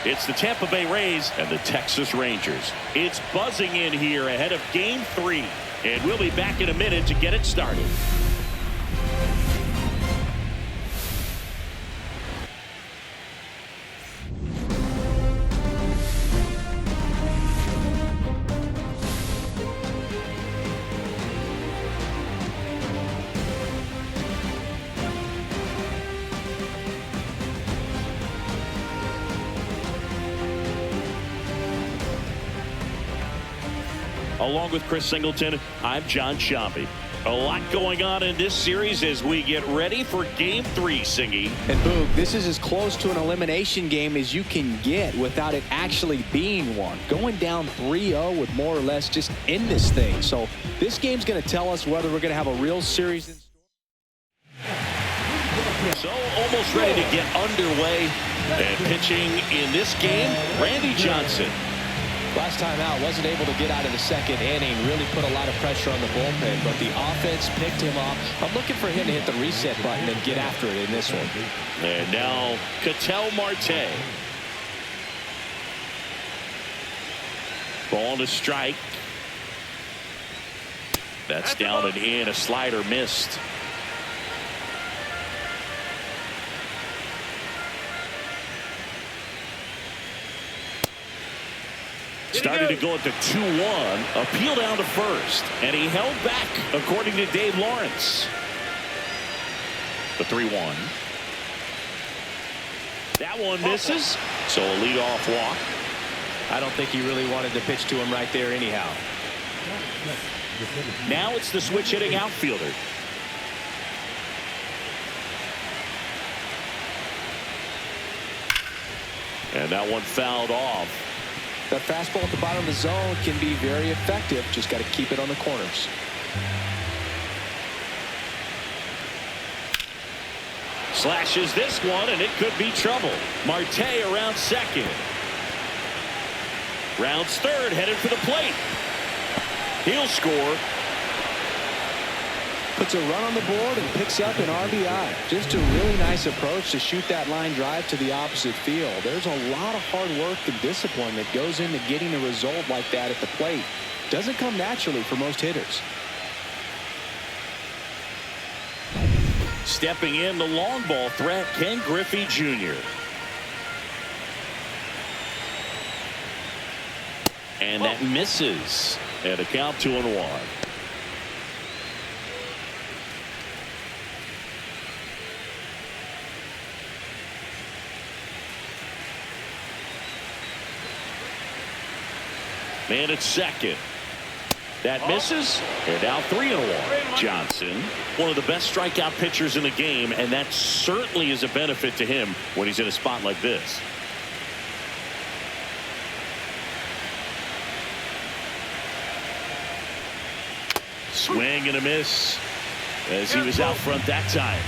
It's the Tampa Bay Rays and the Texas Rangers. It's buzzing in here ahead of Game 3. And we'll be back in a minute to get it started. Along with Chris Singleton, I'm John Sciambi. A lot going on in this series as we get ready for Game 3, Singy. And Boog, this is as close to an elimination game as you can get without it actually being one. Going down 3-0 with more or less just in this thing. So this game's going to tell us whether we're going to have a real series in store. So almost ready to get underway. And pitching in this game, Randy Johnson. Last time out, wasn't able to get out of the second inning, really put a lot of pressure on the bullpen, but the offense picked him off. I'm looking for him to hit the reset button and get after it in this one. And now, Ketel Marte. Ball to strike. That's down and in. A slider missed. Started to go at the 2-1. Appeal down to first. And he held back, according to Dave Lawrence. The 3-1. That one misses. So a leadoff walk. I don't think he really wanted to pitch to him right there anyhow. Now it's the switch hitting outfielder. And that one fouled off. That fastball at the bottom of the zone can be very effective. Just got to keep it on the corners. Slashes this one, and it could be trouble. Marte around second. Rounds third, headed for the plate. He'll score. Puts a run on the board and picks up an RBI. Just a really nice approach to shoot that line drive to the opposite field. There's a lot of hard work and discipline that goes into getting a result like that at the plate. Doesn't come naturally for most hitters. Stepping in, the long ball threat, Ken Griffey Jr. And that misses. And a count 2-1. Man at second. That misses. And now 3-1. Johnson, one of the best strikeout pitchers in the game, and that certainly is a benefit to him when he's in a spot like this. Swing and a miss as he was out front that time.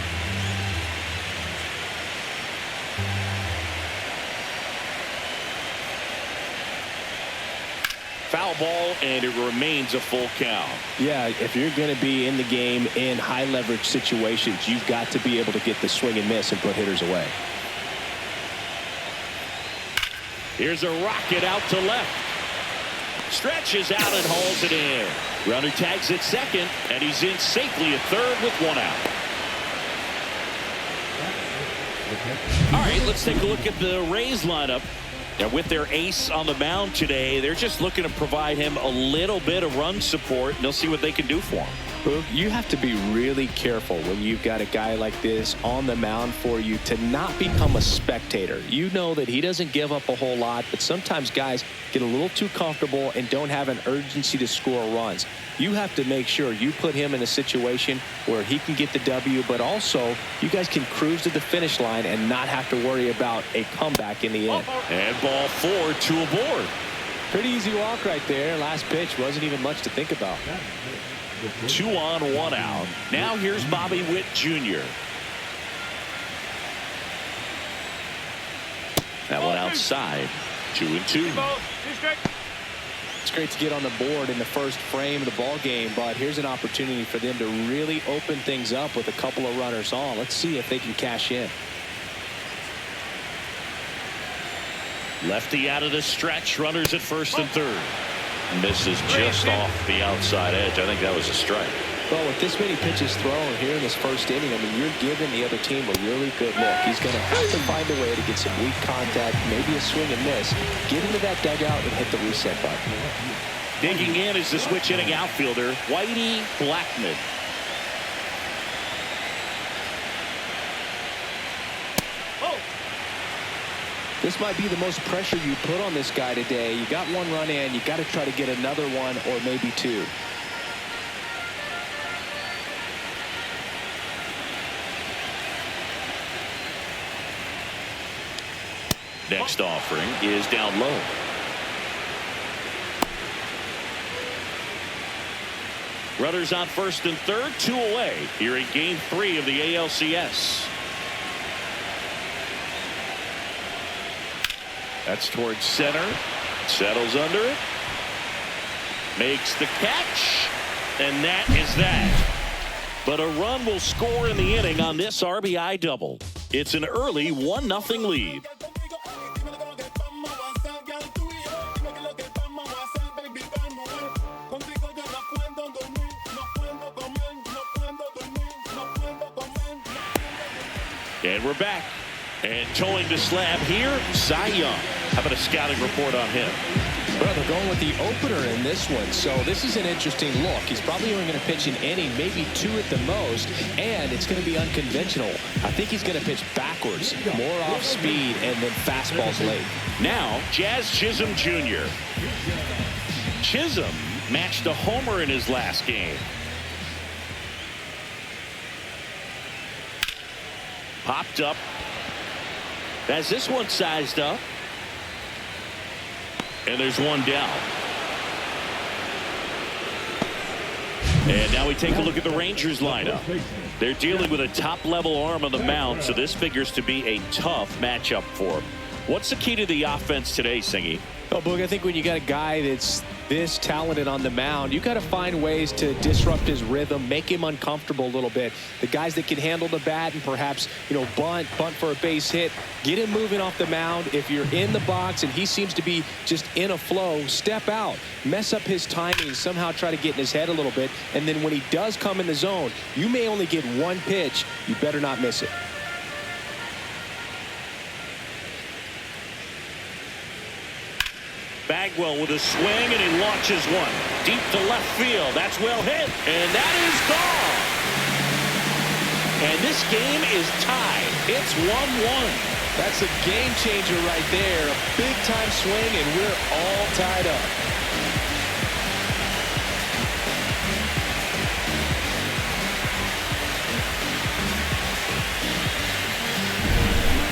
Foul ball, and it remains a full count. Yeah, if you're going to be in the game in high leverage situations, you've got to be able to get the swing and miss and put hitters away. Here's a rocket out to left. Stretches out and hauls it in. Runner tags at second, and he's in safely at third with one out. All right, let's take a look at the Rays lineup. Now, with their ace on the mound today, they're just looking to provide him a little bit of run support, and they'll see what they can do for him. You have to be really careful when you've got a guy like this on the mound for you to not become a spectator. You know that he doesn't give up a whole lot, but sometimes guys get a little too comfortable and don't have an urgency to score runs. You have to make sure you put him in a situation where he can get the W, but also you guys can cruise to the finish line and not have to worry about a comeback in the end. And ball 4, 2 aboard. Pretty easy walk right there. Last pitch wasn't even much to think about. 2 on, 1 out. Now here's Bobby Witt Jr. That one outside. 2-2. It's great to get on the board in the first frame of the ball game, but here's an opportunity for them to really open things up with a couple of runners on. Let's see if they can cash in. Lefty out of the stretch. Runners at first and third. Misses just off the outside edge. I think that was a strike. Well, with this many pitches thrown here in this first inning, I mean, you're giving the other team a really good look. He's going to have to find a way to get some weak contact, maybe a swing and miss, get into that dugout and hit the reset button. Digging in is the switch hitting outfielder, Whitey Blackman. This might be the most pressure you put on this guy today. You got one run in, you got to try to get another one or maybe two. Next offering is down low. Runners on first and third, 2 away here in game 3 of the ALCS. That's towards center. Settles under it. Makes the catch. And that is that. But a run will score in the inning on this RBI double. It's an early 1-0 lead. And we're back. And towing the slab here, Cy Young. How about a scouting report on him? Well, they're going with the opener in this one, so this is an interesting look. He's probably only going to pitch an inning, maybe 2 at the most, and it's going to be unconventional. I think he's going to pitch backwards, more off speed, and then fastballs late. Now, Jazz Chisholm Jr. Chisholm matched a homer in his last game. Popped up. As this one sized up. And there's one down. And now we take a look at the Rangers lineup. They're dealing with a top-level arm on the mound, so this figures to be a tough matchup for them. What's the key to the offense today, Singy? Oh, Boog, I think when you got a guy that's this talented on the mound, you got to find ways to disrupt his rhythm, make him uncomfortable a little bit. The guys that can handle the bat and perhaps, bunt for a base hit, get him moving off the mound. If you're in the box and he seems to be just in a flow, step out, mess up his timing, somehow try to get in his head a little bit. And then when he does come in the zone, you may only get one pitch. You better not miss it. Bagwell with a swing, and he launches one deep to left field. That's well hit, and that is gone. And this game is tied. It's 1-1. That's a game changer right there. A big time swing, and we're all tied up.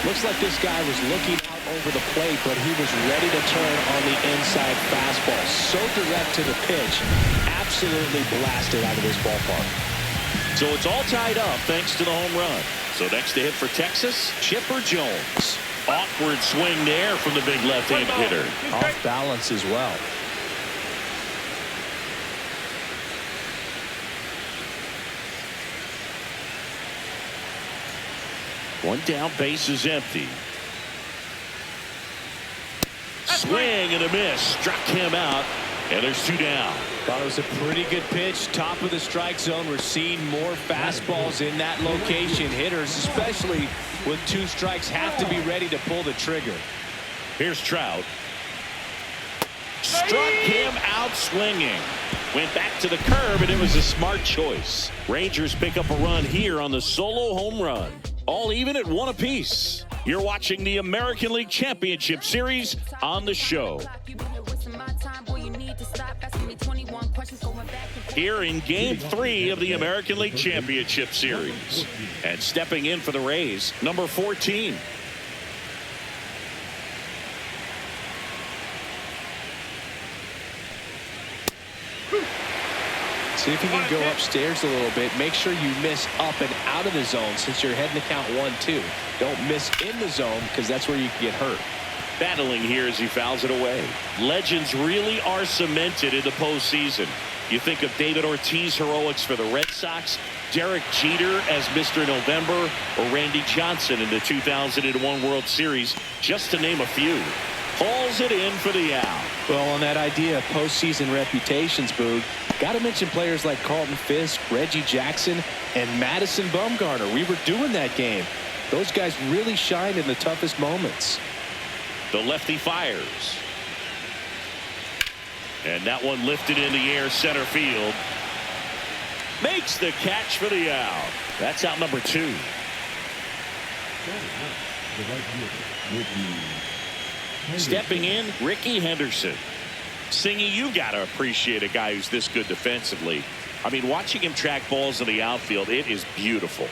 Looks like this guy was looking out over the plate, but he was ready to turn on the inside fastball. So direct to the pitch. Absolutely blasted out of this ballpark. So it's all tied up thanks to the home run. So next to hit for Texas, Chipper Jones. Awkward swing there from the big left-handed hitter. Off balance as well. One down, base is empty. Swing and a miss. Struck him out. And there's 2 down. Thought it was a pretty good pitch. Top of the strike zone. We're seeing more fastballs in that location. Hitters, especially with 2 strikes, have to be ready to pull the trigger. Here's Trout. Struck him out swinging. Went back to the curb, and it was a smart choice. Rangers pick up a run here on the solo home run. All even at 1 apiece. You're watching the American League Championship Series on the show. Here in Game 3 of the American League Championship Series. And stepping in for the Rays, number 14. See if you can go upstairs a little bit. Make sure you miss up and out of the zone since you're heading to count 1-2. Don't miss in the zone because that's where you can get hurt. Battling here as he fouls it away. Legends really are cemented in the postseason. You think of David Ortiz heroics for the Red Sox, Derek Jeter as Mr. November, or Randy Johnson in the 2001 World Series, just to name a few. Hauls it in for the out. Well, on that idea of postseason reputations, Boog, got to mention players like Carlton Fisk, Reggie Jackson, and Madison Bumgarner. We were doing that game. Those guys really shined in the toughest moments. The lefty fires. And that one lifted in the air center field. Makes the catch for the out. That's out number 2. Stepping in, Ricky Henderson. Singy, you got to appreciate a guy who's this good defensively. I mean, watching him track balls in the outfield, it is beautiful.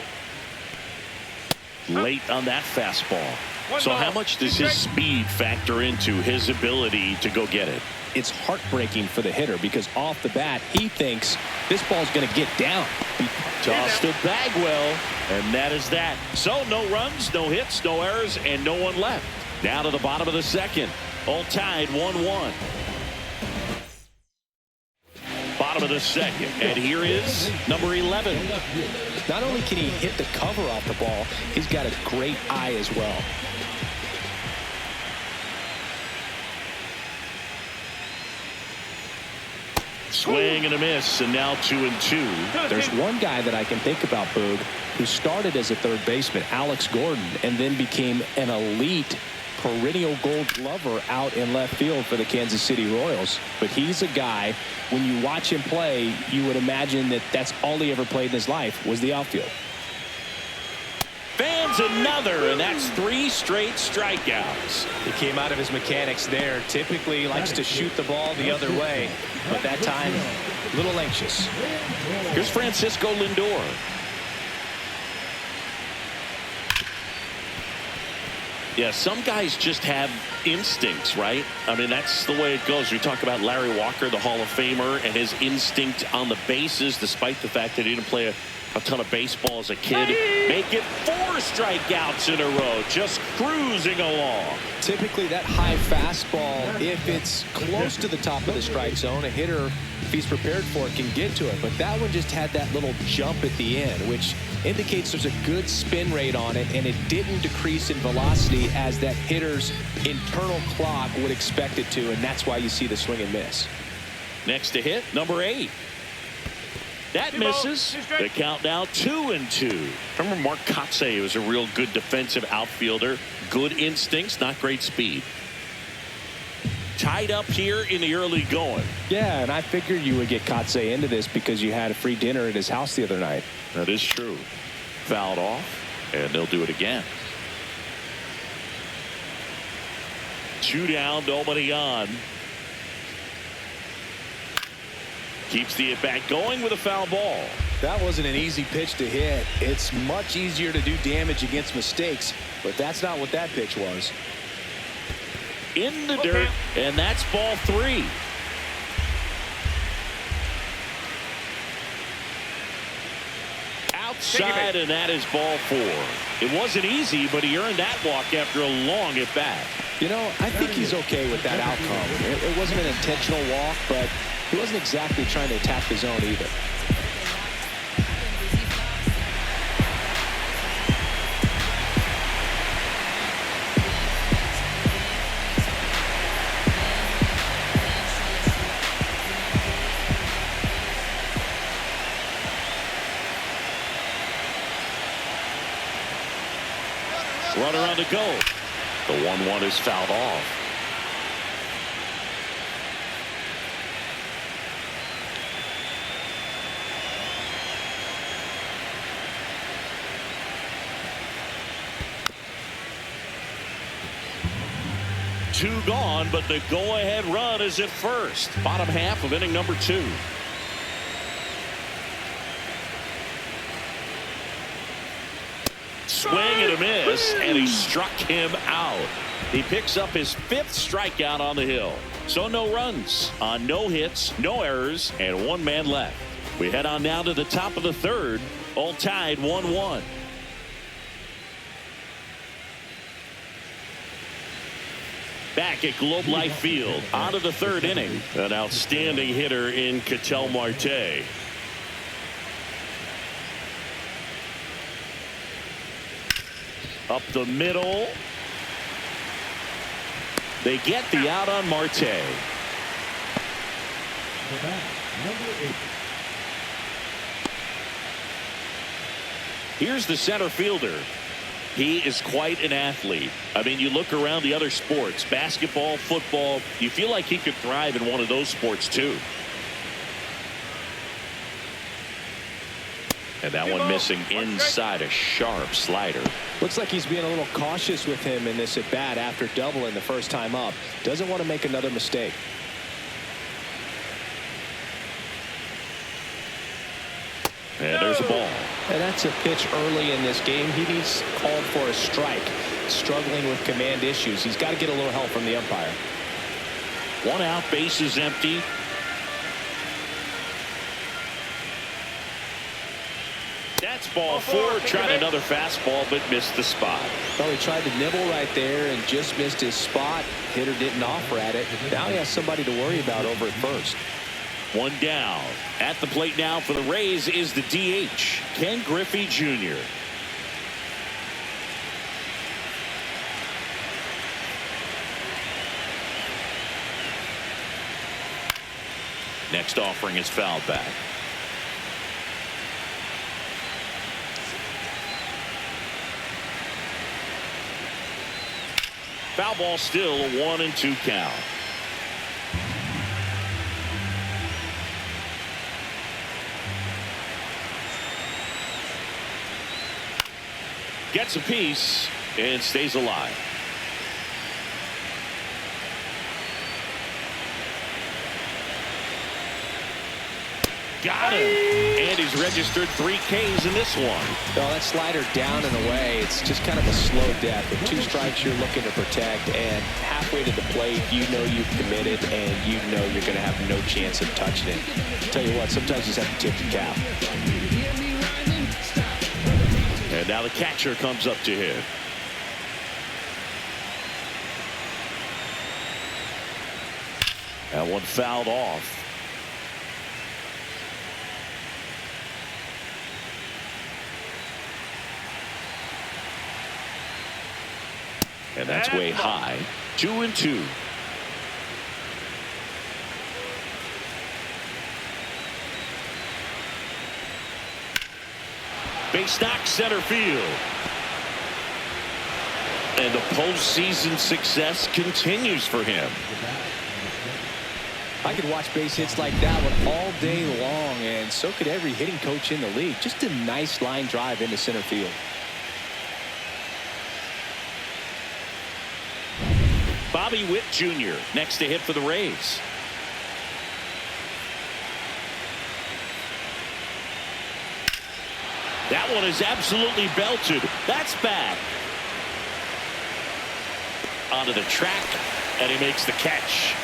Late on that fastball. So how much does his speed factor into his ability to go get it? It's heartbreaking for the hitter because off the bat, he thinks this ball's going to get down. Tossed to Bagwell, and that is that. So no runs, no hits, no errors, and no one left. Down to the bottom of the second. All tied 1-1. Bottom of the second, and here is number 11. Not only can he hit the cover off the ball, he's got a great eye as well. Swing and a miss, and now 2-2. There's one guy that I can think about, Boog, who started as a third baseman, Alex Gordon, and then became an elite perennial Gold Glover out in left field for the Kansas City Royals. But he's a guy, when you watch him play, you would imagine that that's all he ever played in his life was the outfield. Fans another, and that's 3 straight strikeouts. He came out of his mechanics there. Typically likes to shoot the ball the other way, but that time a little anxious. Here's Francisco Lindor. Yeah, some guys just have instincts, right? I mean, that's the way it goes. We talk about Larry Walker, the Hall of Famer, and his instinct on the bases, despite the fact that he didn't play a ton of baseball as a kid. Make it 4 strikeouts in a row, just cruising along. Typically that high fastball, if it's close to the top of the strike zone, a hitter, if he's prepared for it, can get to it. But that one just had that little jump at the end, which indicates there's a good spin rate on it, and it didn't decrease in velocity as that hitter's internal clock would expect it to, and that's why you see the swing and miss. Next to hit, number 8. That misses. The count now 2-2. Remember Mark Kotsay was a real good defensive outfielder. Good instincts, not great speed. Tied up here in the early going. Yeah, and I figured you would get Kotsay into this because you had a free dinner at his house the other night. That is true. Fouled off, and they'll do it again. 2 down, nobody on. Keeps the at-bat going with a foul ball. That wasn't an easy pitch to hit. It's much easier to do damage against mistakes, but that's not what that pitch was. In the dirt, and that's ball 3. Outside, and that is ball 4. It wasn't easy, but he earned that walk after a long at-bat. You know, I think he's okay with that outcome. It wasn't an intentional walk, but he wasn't exactly trying to attack the zone either. Runner on the go. The 1-1 is fouled off. Two gone, but the go-ahead run is at first. Bottom half of inning number 2. Swing and a miss, and he struck him out. He picks up his 5th strikeout on the hill. So no runs on no hits, no errors, and 1 man left. We head on down to the top of the 3rd, all tied 1-1. Back at Globe Life Field, on to the 3rd inning. An outstanding hitter in Ketel Marte. Up the middle. They get the out on Marte. Here's the center fielder. He is quite an athlete. I mean, you look around the other sports, basketball, football, you feel like he could thrive in one of those sports too. And that one missing inside, a sharp slider. Looks like he's being a little cautious with him in this at bat after doubling the first time up. Doesn't want to make another mistake. And there's a ball. And that's a pitch early in this game. He needs called for a strike. Struggling with command issues. He's got to get a little help from the umpire. 1 out, base is empty. That's ball 4. Tried another fastball, but missed the spot. Well, he tried to nibble right there and just missed his spot. Hitter didn't offer at it. Now he has somebody to worry about over at first. 1 down. At the plate now for the Rays is the DH, Ken Griffey Jr. Next offering is fouled back. Foul ball, still a 1-2 count. Gets a piece and stays alive. Got him. And he's registered 3 Ks in this one. Well, that slider down and away, it's just kind of a slow death. With 2 strikes you're looking to protect, and halfway to the plate you know you've committed and you know you're going to have no chance of touching it. Tell you what, sometimes you just have to tip the cap. And now the catcher comes up to hit. That one fouled off. And that's way high. 2-2. Base knock, center field. And the postseason success continues for him. I could watch base hits like that one all day long, and so could every hitting coach in the league. Just a nice line drive into center field. Bobby Witt Jr. next to hit for the Rays. That one is absolutely belted. That's back. Onto the track, and he makes the catch.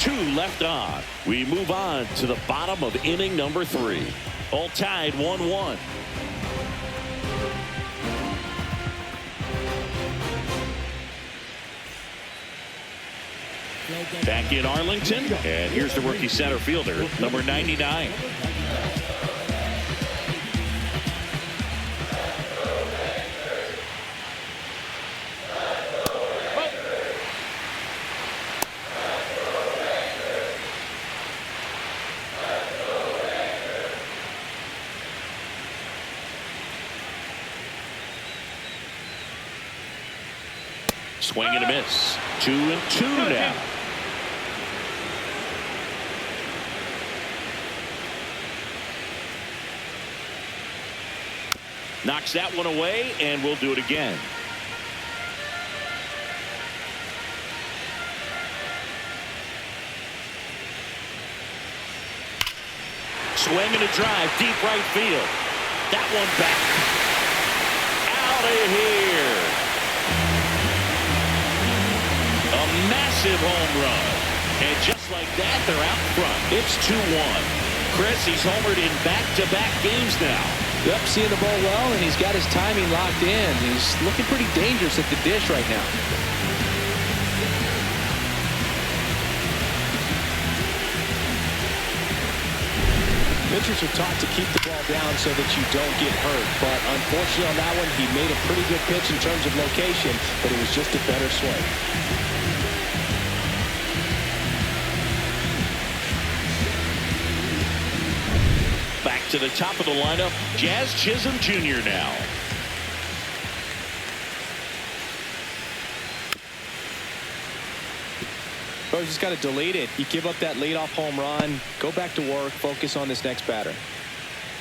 2 left on. We move on to the bottom of inning number 3. All tied 1-1. Back in Arlington, and here's the rookie center fielder, number 99. Swing and a miss. 2-2 now. Knocks that one away, and we'll do it again. Swing and a drive, deep right field. That one back. Out of here. A massive home run. And just like that, they're out front. It's 2-1. Chris, he's homered in back-to-back games now. Yep, seeing the ball well, and he's got his timing locked in. He's looking pretty dangerous at the dish right now. Pitchers are taught to keep the ball down so that you don't get hurt. But unfortunately on that one, he made a pretty good pitch in terms of location, but it was just a better swing. Back to the top of the lineup, Jazz Chisholm Jr. now. Oh, you just got to delete it. You give up that leadoff home run, go back to work, focus on this next batter.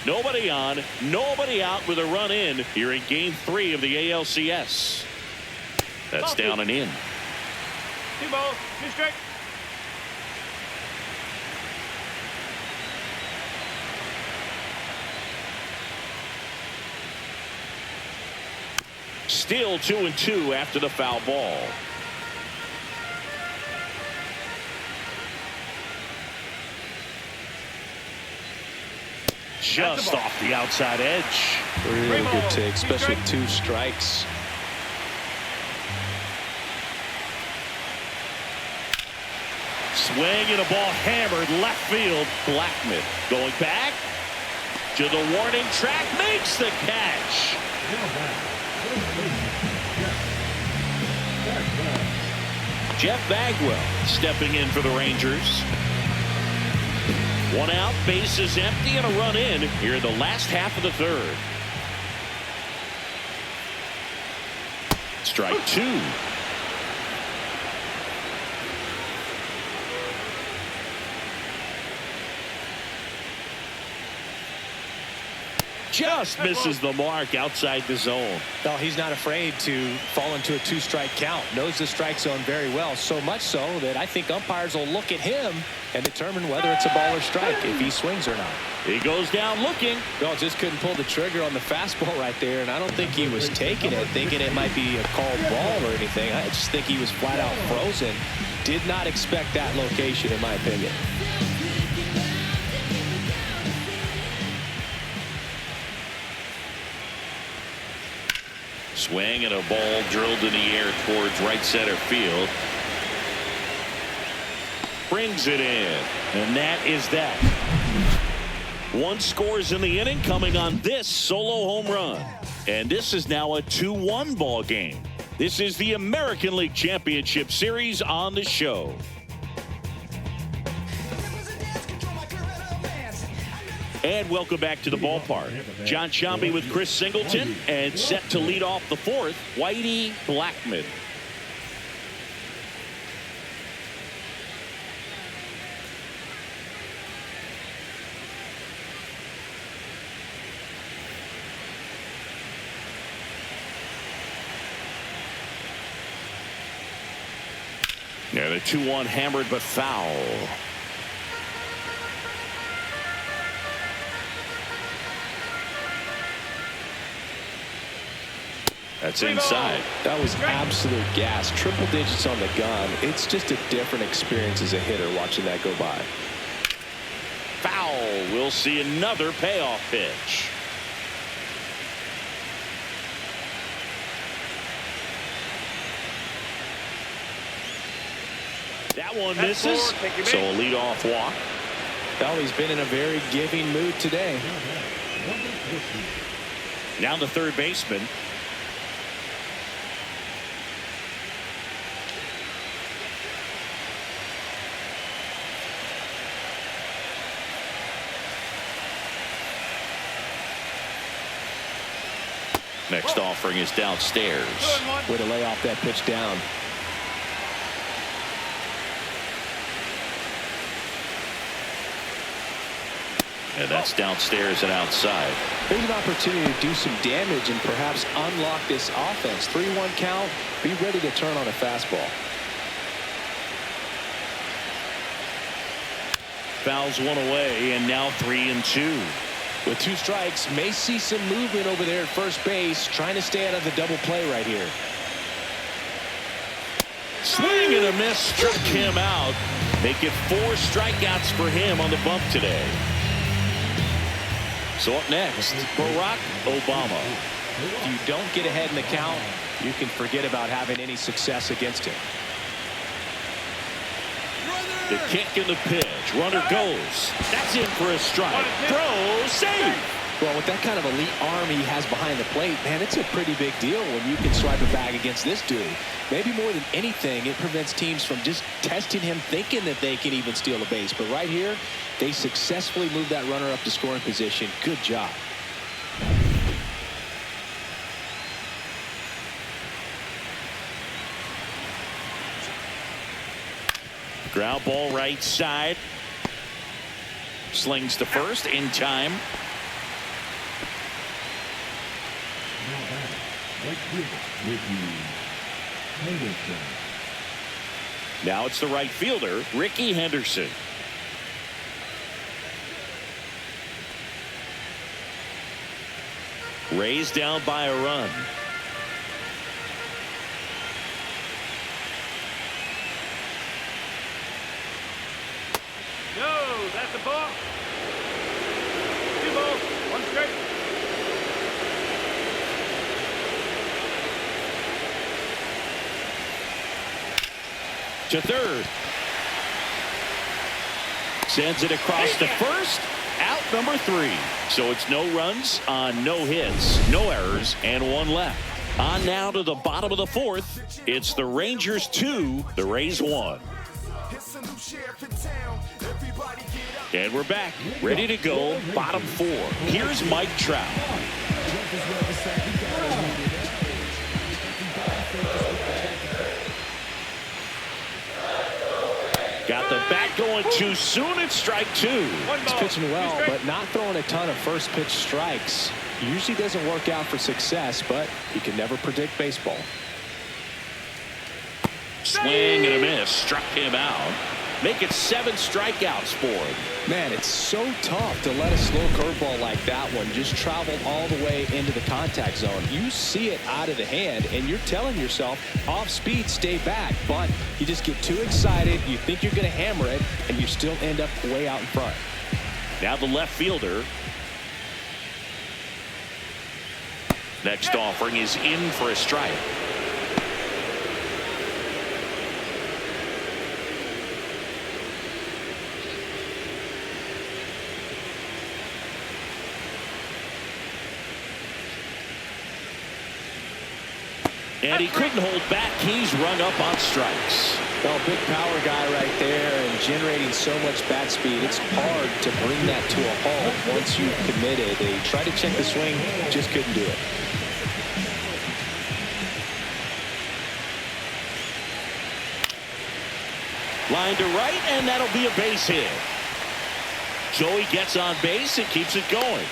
Nobody on, nobody out with a run in here in Game 3 of the ALCS. That's down and in. 2 balls, 2 strikes. Still 2-2 after the foul ball. Just off the outside edge. Really good take, especially with 2 strikes. Swing and a ball hammered left field. Blackmon going back to the warning track, makes the catch. Jeff Bagwell stepping in for the Rangers. 1 out, bases empty, and a run in here in the last half of the 3rd. Strike 2. Just misses the mark outside the zone. No, he's not afraid to fall into a 2-strike count. Knows the strike zone very well, so much so that I think umpires will look at him and determine whether it's a ball or strike, if he swings or not. He goes down looking. Well, just couldn't pull the trigger on the fastball right there, and I don't think he was taking it, thinking it might be a called ball or anything. I just think he was flat out frozen. Did not expect that location, in my opinion. Swing and a ball drilled in the air towards right center field. Brings it in, and that is that. 1 scores in the inning coming on this solo home run. And this is now a 2-1 ball game. This is the American League Championship Series on the show. And welcome back to the ballpark. John Sciambi with Chris Singleton, and set to lead off the 4th, Whitey Blackmon. And a 2-1 hammered but foul. That's inside. That was absolute gas. Triple digits on the gun. It's just a different experience as a hitter watching that go by. Foul. We'll see another payoff pitch. That one misses. So a leadoff walk. Well, he's been in a very giving mood today. Now the third baseman. Next offering is downstairs. Way to lay off that pitch down. And that's downstairs and outside. Here's an opportunity to do some damage and perhaps unlock this offense. 3-1 count. Be ready to turn on a fastball. Fouls one away, and now 3-2. With 2 strikes, may see some movement over there at first base, trying to stay out of the double play right here. Swing and a miss, struck him out. Make it 4 strikeouts for him on the bump today. So up next, Barack Obama. If you don't get ahead in the count, you can forget about having any success against him. The kick and the pitch. Runner goes. That's in for a strike. Throw, save. Well, with that kind of elite arm he has behind the plate, man, it's a pretty big deal when you can swipe a bag against this dude. Maybe more than anything, it prevents teams from just testing him, thinking that they can even steal a base. But right here, they successfully moved that runner up to scoring position. Good job. Ground ball right side. Slings to first in time. Now it's the right fielder, Ricky Henderson. Raised down by a run. No, that's a ball. 2 balls, 1 strike. To third. Sends it across to first. Out number 3. So it's no runs on no hits, no errors, and 1 left. On now to the bottom of the 4th. It's the Rangers 2, the Rays 1. And we're back, ready to go, bottom 4. Here's Mike Trout. Got the bat going too soon. It's strike 2. He's pitching well, but not throwing a ton of first pitch strikes. Usually doesn't work out for success, but you can never predict baseball. Swing and a miss. Struck him out. Make it 7 strikeouts for him. Man, it's so tough to let a slow curveball like that one just travel all the way into the contact zone. You see it out of the hand, and you're telling yourself, off speed, stay back. But you just get too excited. You think you're going to hammer it, and you still end up way out in front. Now the left fielder. Next offering is in for a strike. And he couldn't hold back. He's rung up on strikes. Well, big power guy right there and generating so much bat speed. It's hard to bring that to a halt once you've committed. They tried to check the swing, just couldn't do it. Line to right, and that'll be a base hit. So he gets on base and keeps it going.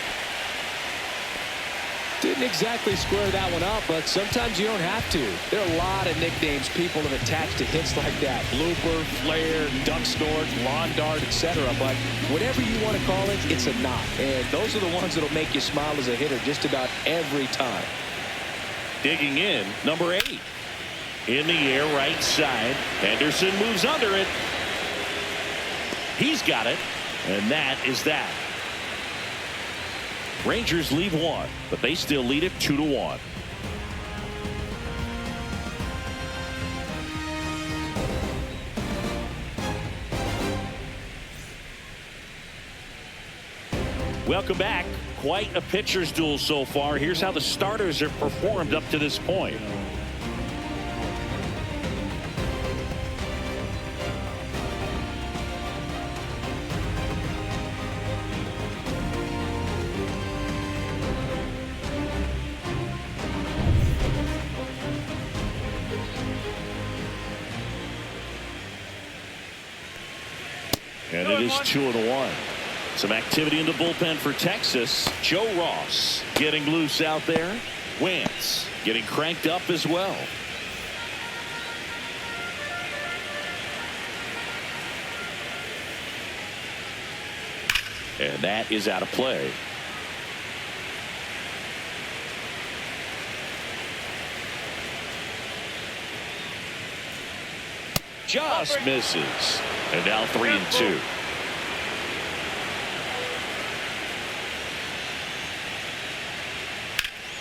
Didn't exactly square that one up, but sometimes you don't have to. There are a lot of nicknames people have attached to hits like that. Blooper, flare, duck snort, lawn dart, etc. But whatever you want to call it, it's a knock. And those are the ones that'll make you smile as a hitter just about every time. Digging in, number 8. In the air, right side. Henderson moves under it. He's got it. And that is that. Rangers leave 1, but they still lead it 2-1. Welcome back. Quite a pitcher's duel so far. Here's how the starters have performed up to this point. And it is 2-1. Some activity in the bullpen for Texas. Joe Ross getting loose out there. Wentz getting cranked up as well. And that is out of play. Just misses. And now 3-2.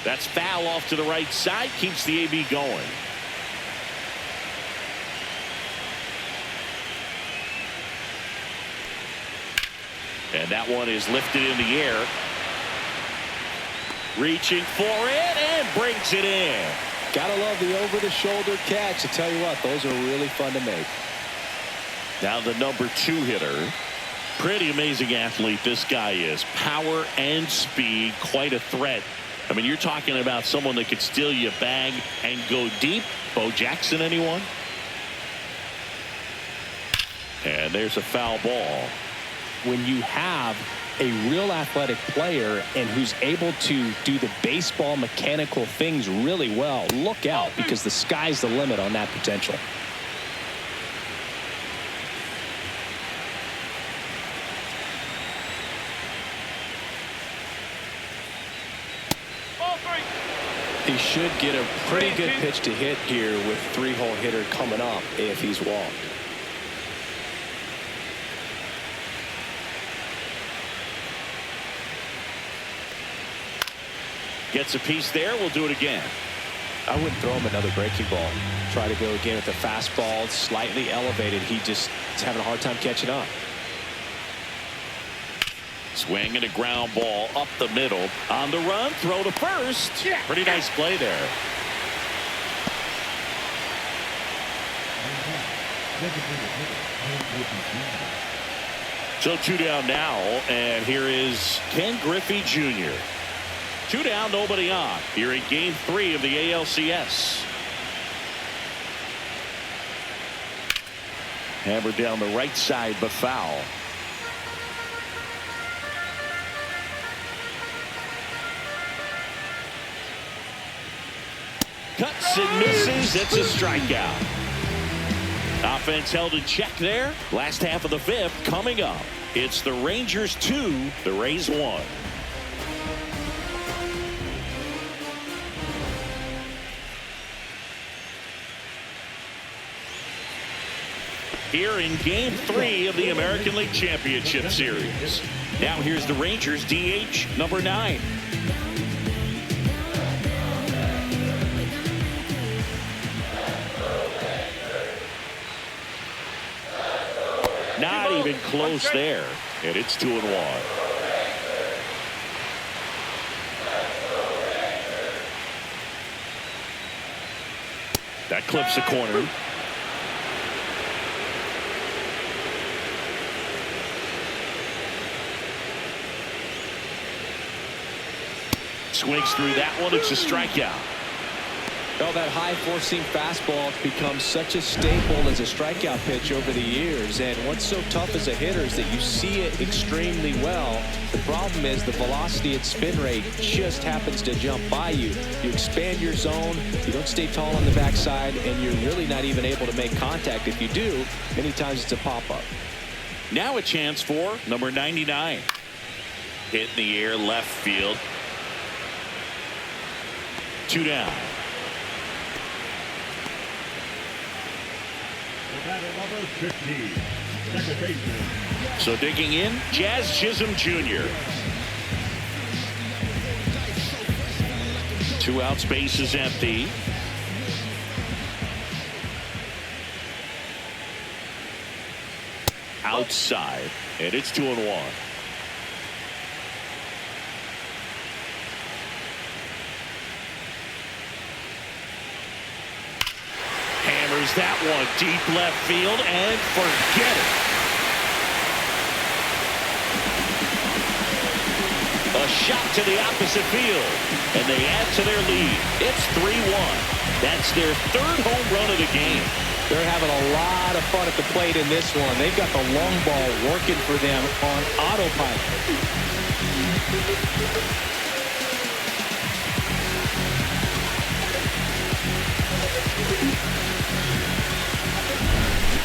That's foul off to the right side. Keeps the AB going. And that one is lifted in the air. Reaching for it and brings it in. Gotta love the over-the-shoulder catch. I tell you what, those are really fun to make. Now the number 2 hitter. Pretty amazing athlete this guy is. Power and speed, quite a threat. I mean, you're talking about someone that could steal you a bag and go deep. Bo Jackson, anyone? And there's a foul ball. When you have a real athletic player and who's able to do the baseball mechanical things really well, look out, because the sky's the limit on that potential. He should get a pretty good pitch to hit here with 3-hole hitter coming up if he's walked. Gets a piece there. We'll do it again. I wouldn't throw him another breaking ball. Try to go again with the fastball slightly elevated. He just is having a hard time catching up. Swing and a ground ball up the middle. On the run, throw to first. Pretty nice play there. So 2 down now, and here is Ken Griffey Jr. 2 down, nobody on. Here in game 3 of the ALCS. Hammered down the right side, but foul. Cuts and misses. It's a strikeout. Offense held in check there. Last half of the 5th coming up. It's the Rangers 2, the Rays 1. Here in game 3 of the American League Championship Series. Now here's the Rangers DH number 9. Not even close there. And it's 2-1. That clips the corner. Swings through that one. It's a strikeout. Well, that high four-seam fastball has become such a staple as a strikeout pitch over the years. And what's so tough as a hitter is that you see it extremely well. The problem is the velocity and spin rate just happens to jump by you. You expand your zone, you don't stay tall on the backside, and you're really not even able to make contact. If you do, many times it's a pop-up. Now a chance for number 99. Hit in the air, left field. 2 down. Number 15, second baseman. So digging in, Jazz Chisholm Jr. 2 outs, base is empty. Outside, and it's 2-1. Hammers that one deep left field and forget it. A shot to the opposite field, and they add to their lead. It's 3-1. That's their 3rd home run of the game. They're having a lot of fun at the plate in this one. They've got the long ball working for them on autopilot.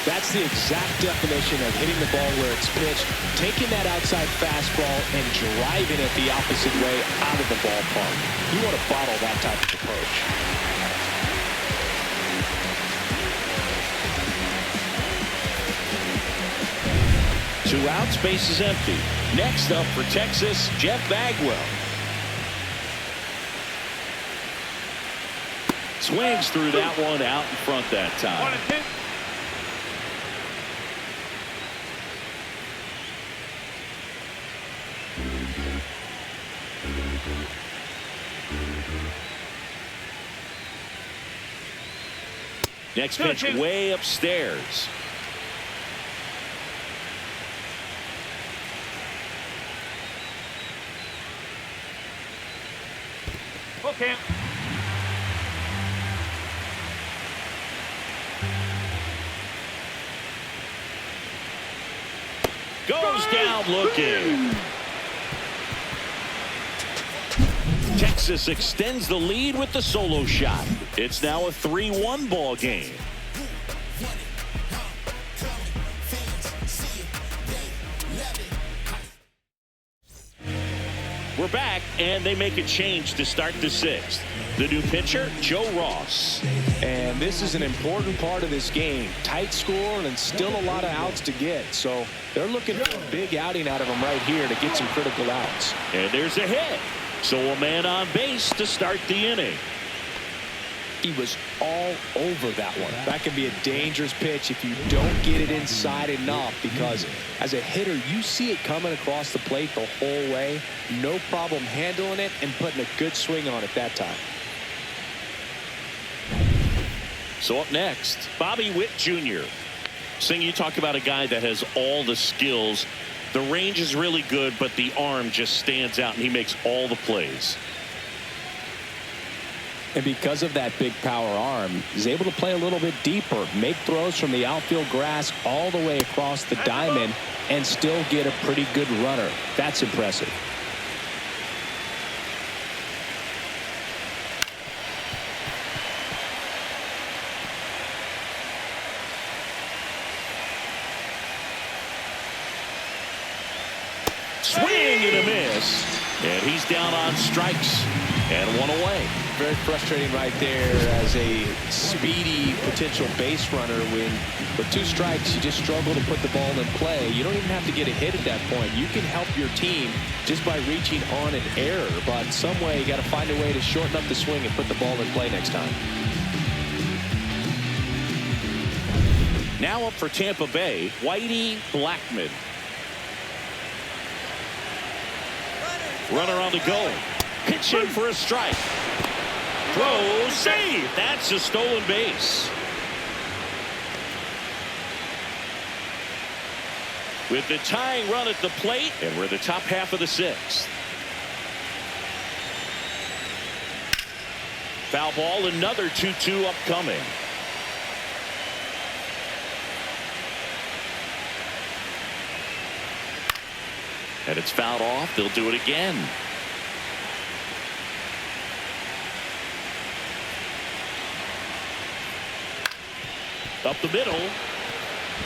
That's the exact definition of hitting the ball where it's pitched, taking that outside fastball and driving it the opposite way out of the ballpark. You want to bottle that type of approach. Two outs, base is empty. Next up for Texas, Jeff Bagwell. Swings through that one out in front that time. 1-2. Next pitch way upstairs. Okay. Goes down looking. Texas extends the lead with the solo shot. It's now a 3-1 ball game. We're back, and they make a change to start the sixth. The new pitcher, Joe Ross. And this is an important part of this game. Tight score and still a lot of outs to get. So they're looking for a big outing out of him right here to get some critical outs. And there's a hit. So a man on base to start the inning. He was all over that one. That can be a dangerous pitch if you don't get it inside enough, because as a hitter, you see it coming across the plate the whole way. No problem handling it and putting a good swing on it that time. So up next, Bobby Witt Jr. Sing, you talk about a guy that has all the skills. The range is really good, but the arm just stands out, and he makes all the plays. And because of that big power arm, he's able to play a little bit deeper, make throws from the outfield grass all the way across the diamond, and still get a pretty good runner. That's impressive. Swing and a miss. And he's down on strikes. And one away. Very frustrating right there as a speedy potential base runner. When with 2 strikes, you just struggle to put the ball in play. You don't even have to get a hit at that point. You can help your team just by reaching on an error. But some way, you got to find a way to shorten up the swing and put the ball in play next time. Now up for Tampa Bay, Whitey Blackmon. Runner on the go. Pitch in for a strike. Throw, save. That's a stolen base. With the tying run at the plate, and we're in the top half of the sixth. Foul ball, another 2-2 upcoming. And it's fouled off. They'll do it again. Up the middle,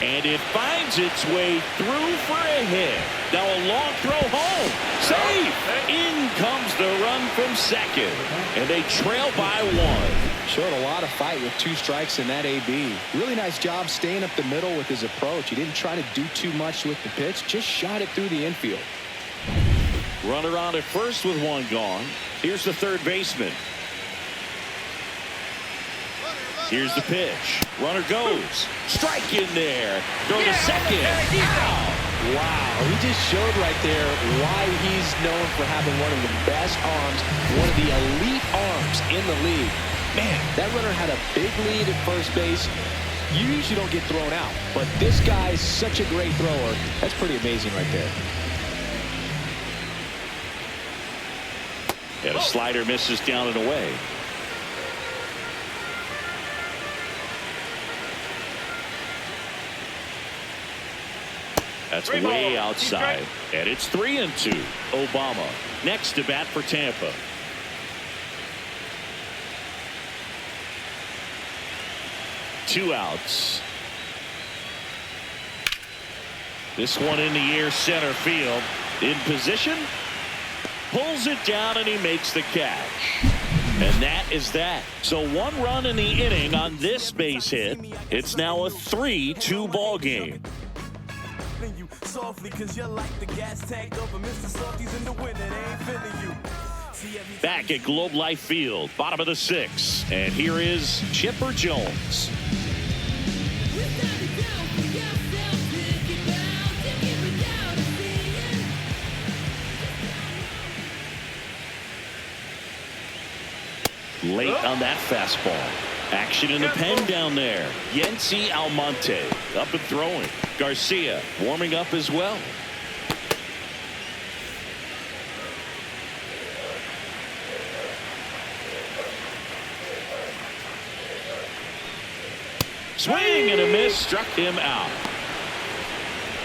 and it finds its way through for a hit. Now a long throw home. Safe. In comes the run from second, and they trail by 1. Showed a lot of fight with 2 strikes in that AB. Really nice job staying up the middle with his approach. He didn't try to do too much with the pitch, just shot it through the infield. Runner on at first with 1 gone. Here's the third baseman. Here's the pitch. Runner goes. Strike in there. Throw to second. Wow, he just showed right there why he's known for having one of the best arms, one of the elite arms in the league. Man, that runner had a big lead at first base. You usually don't get thrown out, but this guy is such a great thrower. That's pretty amazing right there. And a slider misses down and away. That's way outside. And it's 3-2. Obama next to bat for Tampa. Two outs. This one in the air, center field. In position. Pulls it down, and he makes the catch. And that is that. So 1 run in the inning on this base hit. It's now a 3-2 ball game. You softly cause you're like the gas tank over Mr. Softies in the winter, they ain't feeling you. Back at Globe Life Field, bottom of the 6th, and here is Chipper Jones. Late on that fastball. Action in the pen down there. Yency Almonte up and throwing. Garcia warming up as well. Swing and a miss, struck him out.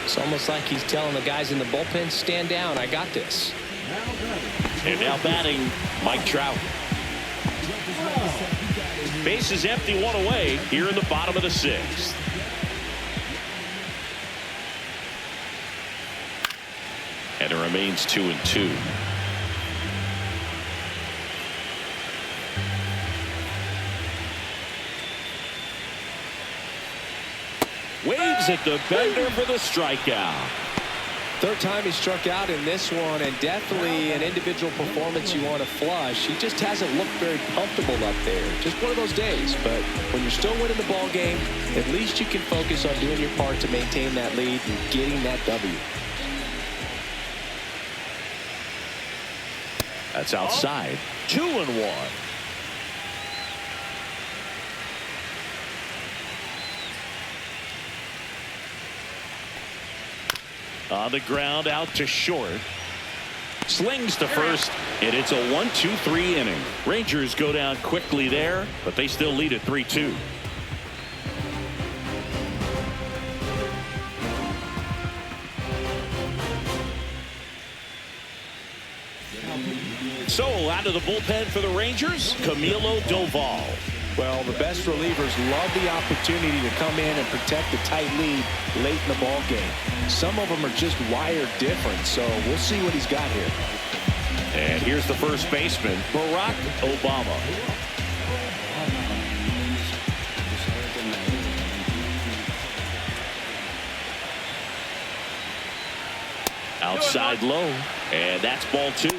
It's almost like he's telling the guys in the bullpen, stand down, I got this. And now batting, Mike Trout. Base is empty, one away here in the bottom of the sixth. And it remains 2-2. Waves at the bender for the strikeout. Third time he struck out in this one, and definitely an individual performance you want to flush. He just hasn't looked very comfortable up there. Just one of those days. But when you're still winning the ball game, at least you can focus on doing your part to maintain that lead and getting that W. That's outside. 2-1. On the ground, out to short. Slings to first, and it's a 1-2-3 inning. Rangers go down quickly there, but they still lead at 3-2. So out of the bullpen for the Rangers, Mlbwl. Well, the best relievers love the opportunity to come in and protect a tight lead late in the ball game. Some of them are just wired different, so we'll see what he's got here. And here's the first baseman, Barack Obama. Outside low, and that's ball 2.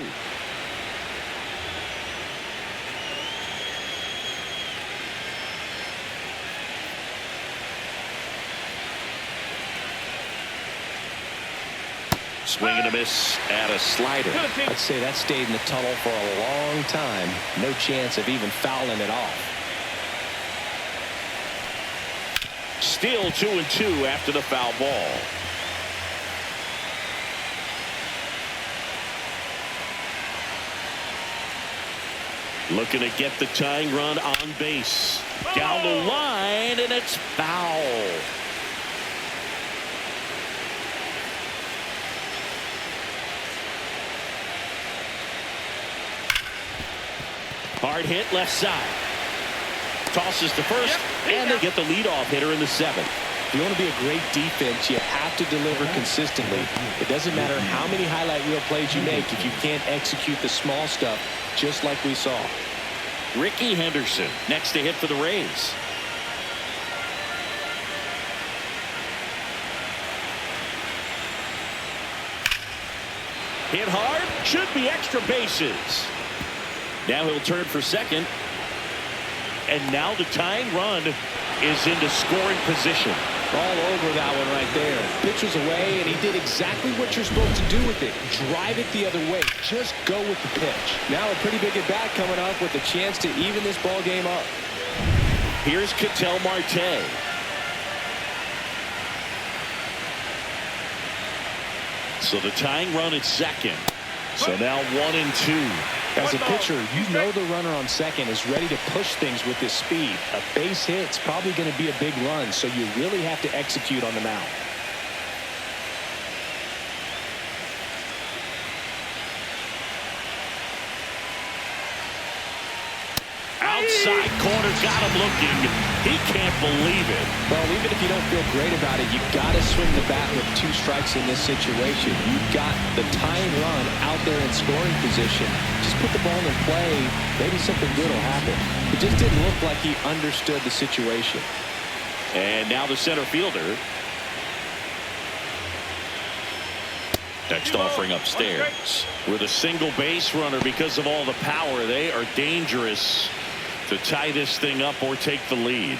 Swing and a miss at a slider. I'd say that stayed in the tunnel for a long time. No chance of even fouling it off. Still 2-2 after the foul ball. Looking to get the tying run on base. Down the line, and it's foul. Hard hit left side. Tosses to first, and they get the leadoff hitter in the 7th. If you want to be a great defense, you have to deliver consistently. It doesn't matter how many highlight reel plays you make if you can't execute the small stuff, just like we saw. Ricky Henderson next to hit for the Rays. Hit hard, should be extra bases. Now he'll turn for second. And now the tying run is into scoring position. All over that one right there. Pitch was away, and he did exactly what you're supposed to do with it. Drive it the other way. Just go with the pitch. Now a pretty big at-bat coming up with a chance to even this ball game up. Here's Ketel Marte. So the tying run at second. So now 1-2. As a pitcher, you know the runner on second is ready to push things with his speed. A base hit's probably going to be a big run, so you really have to execute on the mound. Outside corner, got him looking. He can't believe it. Well, even if you don't feel great about it, you've got to swing the bat with 2 strikes in this situation. You've got the tying run out there in scoring position. Just put the ball in play. Maybe something good will happen. It just didn't look like he understood the situation. And now the center fielder. Next offering upstairs. With a single base runner, because of all the power, they are dangerous to tie this thing up or take the lead.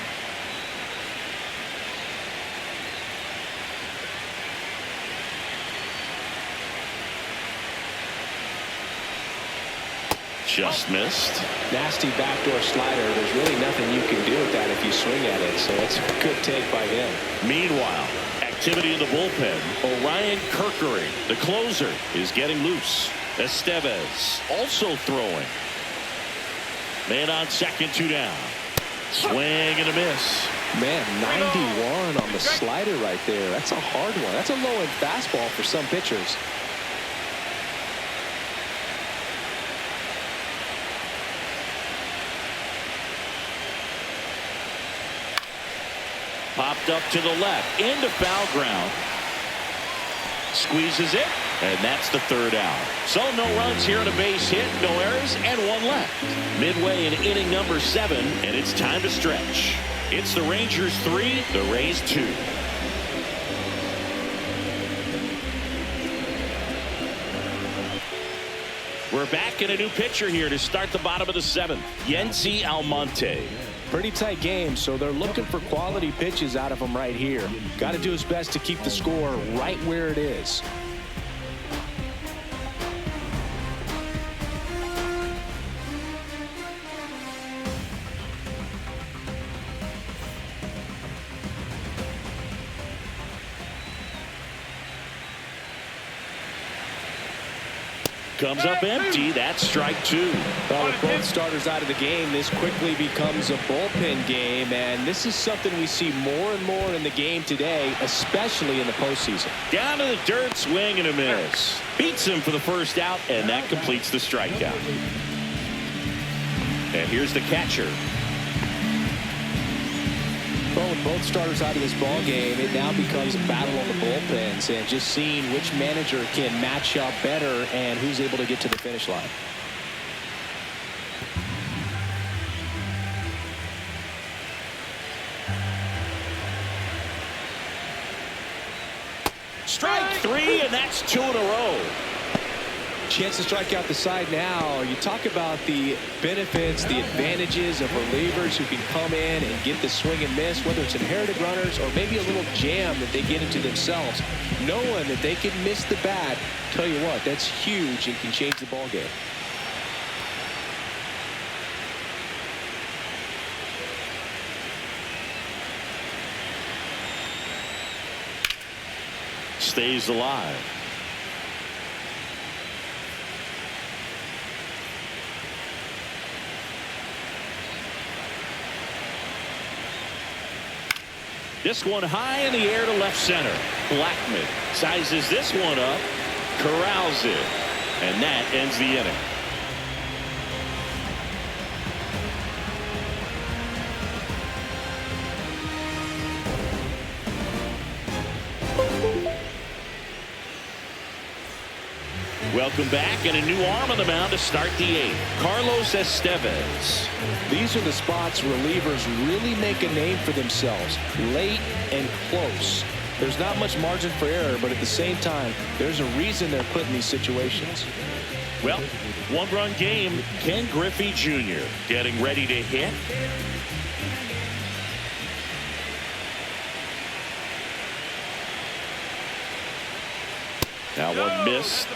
Just missed. Nasty backdoor slider. There's really nothing you can do with that if you swing at it. So it's a good take by him. Meanwhile, activity in the bullpen. Orion Kerkering, the closer, is getting loose. Estevez also throwing. Man on second, 2 down. Swing and a miss. Man, 91 on the slider right there. That's a hard one. That's a low-end fastball for some pitchers. Popped up to the left, into foul ground. Squeezes it, and that's the 3rd out. So no runs here on a base hit, no errors, and 1 left. Midway in inning number 7, and it's time to stretch. It's the Rangers 3, the Rays 2. We're back in a new pitcher here to start the bottom of the 7th. Yency Almonte. Pretty tight game, so they're looking for quality pitches out of him right here. Got to do his best to keep the score right where it is. Comes up empty. That's strike 2. Well, with both starters out of the game, this quickly becomes a bullpen game, and this is something we see more and more in the game today, especially in the postseason. Down to the dirt, swing and a miss. Beats him for the 1st out, and that completes the strikeout. And here's the catcher. Well, with both starters out of this ball game, it now becomes a battle on the bullpens and just seeing which manager can match up better and who's able to get to the finish line. Strike 3, and that's 2 in a row. Chance to strike out the side now. You talk about the benefits, the advantages of relievers who can come in and get the swing and miss, whether it's inherited runners or maybe a little jam that they get into themselves. Knowing that they can miss the bat, tell you what, that's huge and can change the ball game. Stays alive. This one high in the air to left center. Blackman sizes this one up, corrals it, and that ends the inning. Welcome back, and a new arm on the mound to start the 8th. Carlos Estevez. These are the spots relievers really make a name for themselves. Late and close. There's not much margin for error, but at the same time, there's a reason they're put in these situations. Well, 1-run game. Ken Griffey Jr. getting ready to hit. Now one missed.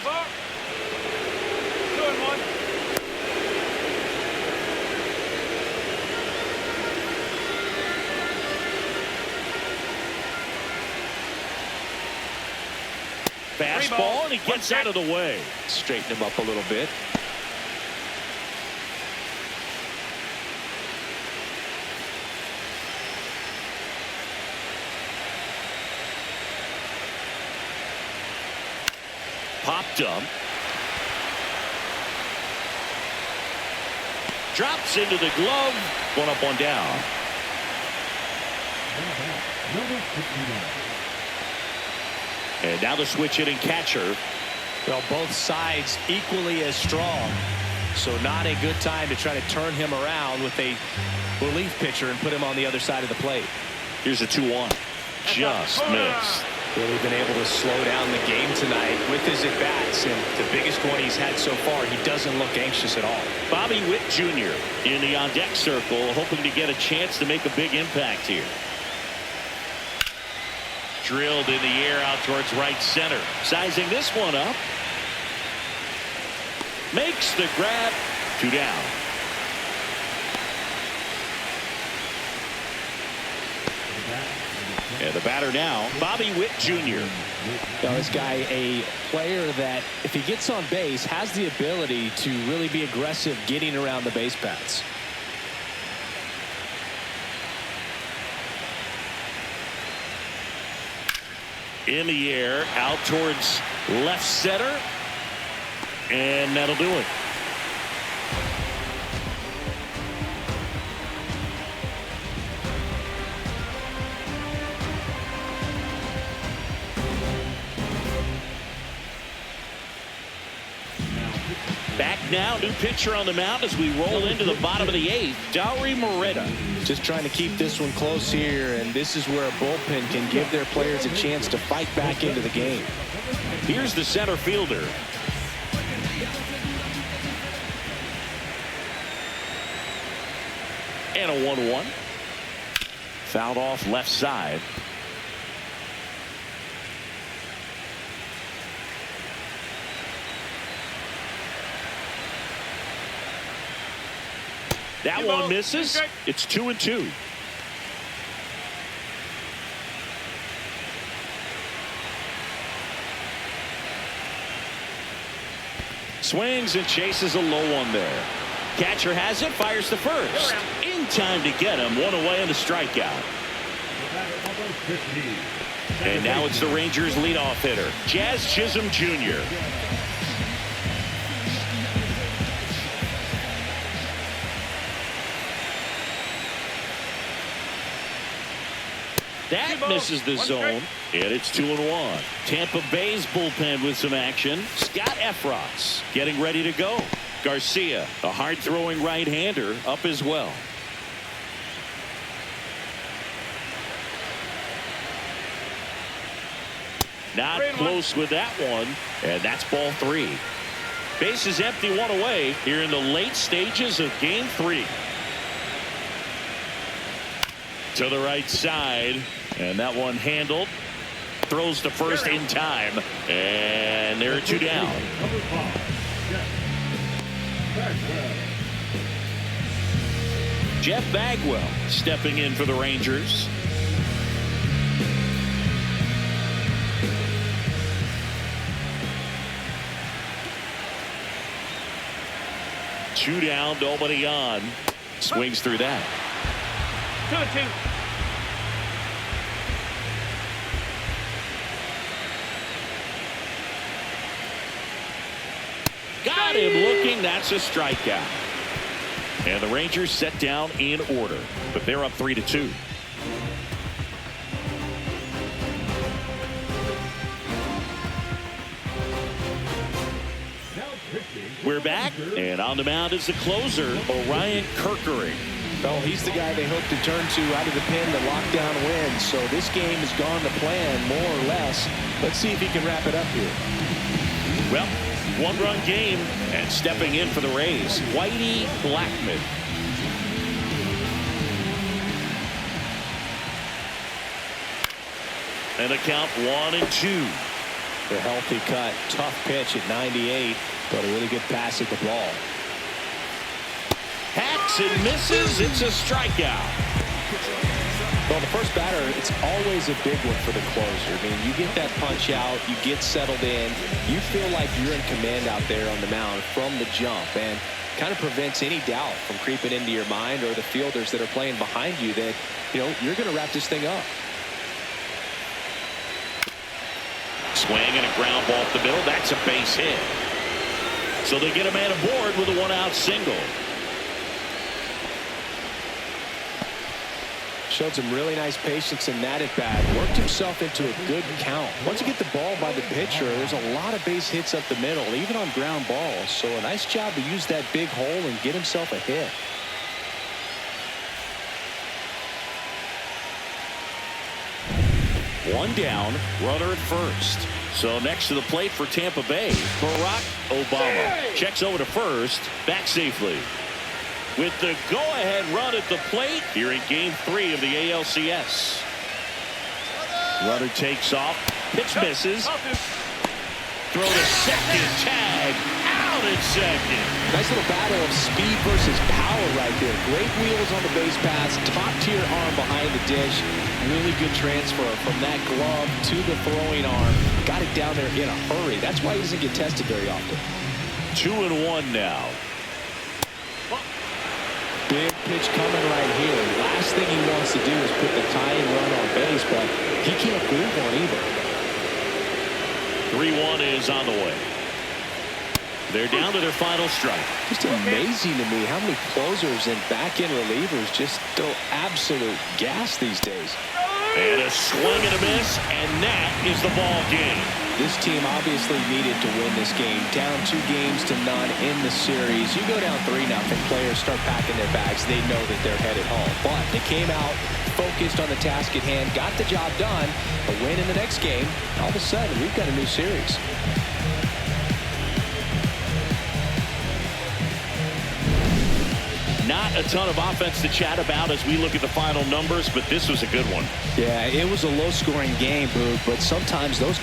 Fastball, and he gets out of the way. Straighten him up a little bit. Popped up. Drops into the glove. 1 up, 1 down. And now the switch hitting catcher. Well, both sides equally as strong. So not a good time to try to turn him around with a relief pitcher and put him on the other side of the plate. Here's a 2-1. Just missed. Really been able to slow down the game tonight with his at-bats, and the biggest one he's had so far, he doesn't look anxious at all. Bobby Witt Jr. in the on-deck circle, hoping to get a chance to make a big impact here. Drilled in the air out towards right center. Sizing this one up. Makes the grab, 2 down. And the batter now, Bobby Witt Jr. Now, this guy, a player that, if he gets on base, has the ability to really be aggressive getting around the base paths. In the air, out towards left center. And that'll do it. Back now, new pitcher on the mound as we roll into the bottom of the 8th. Dauri Moreta. Just trying to keep this one close here, and this is where a bullpen can give their players a chance to fight back into the game. Here's the center fielder. And a 1-1. Fouled off left side. That one misses. It's 2-2. Swings and chases a low one there. Catcher has it, fires to first. In time to get him. One away on the strikeout. And now it's the Rangers leadoff hitter, Jazz Chisholm Jr. That misses the zone, and it's 2-1. Tampa Bay's bullpen with some action. Scott Efros getting ready to go. Garcia, a hard-throwing right-hander, up as well. Not close with that one, and that's ball 3. Base is empty, 1 away here in the late stages of game 3. To the right side, and that one handled. Throws to first in time, and there are 2 down. Jeff Bagwell stepping in for the Rangers. Two down, nobody on. Swings through that. 2-2. Got him looking. That's a strikeout. And the Rangers set down in order, but they're up 3-2. We're back, and on the mound is the closer, Orion Kerkering. Well, he's the guy they hope to turn to out of the pen to lock down wins. So this game has gone to plan, more or less. Let's see if he can wrap it up here. Well, 1-run game, and stepping in for the Rays, Whitey Blackmon. And the count 1-2. The healthy cut, tough pitch at 98, but a really good pass at the ball. Hacks and misses. It's a strikeout. Well, the first batter, it's always a big one for the closer. I mean, you get that punch out, you get settled in, you feel like you're in command out there on the mound from the jump, and kind of prevents any doubt from creeping into your mind or the fielders that are playing behind you that, you know, you're going to wrap this thing up. Swing and a ground ball up the middle. That's a base hit. So they get a man aboard with a 1-out single. Showed some really nice patience in that at bat. Worked himself into a good count. Once you get the ball by the pitcher, there's a lot of base hits up the middle, even on ground balls. So a nice job to use that big hole and get himself a hit. One down, runner at first. So next to the plate for Tampa Bay, Barack Obama checks over to first, back safely. With the go-ahead run at the plate here in game 3 of the ALCS. Runner takes off, pitch misses. Throw to second, tag, out. out at second. Nice little battle of speed versus power right there. Great wheels on the base pass, top tier arm behind the dish. Really good transfer from that glove to the throwing arm. Got it down there in a hurry. That's why he doesn't get tested very often. 2-1 now. Big pitch coming right here. Last thing he wants to do is put the tying run on base, but he can't move one either. 3-1 is on the way. They're down to their final strike. Just amazing to me how many closers and back-end relievers just throw absolute gas these days. And a swing and a miss, and that is the ball game. This team obviously needed to win this game. Down 2 games to none in the series. You go down 3-0, players start packing their bags. They know that they're headed home. But they came out focused on the task at hand, got the job done. A win in the next game. All of a sudden, we've got a new series. Not a ton of offense to chat about as we look at the final numbers, but this was a good one. Yeah, it was a low-scoring game, Boog, but sometimes those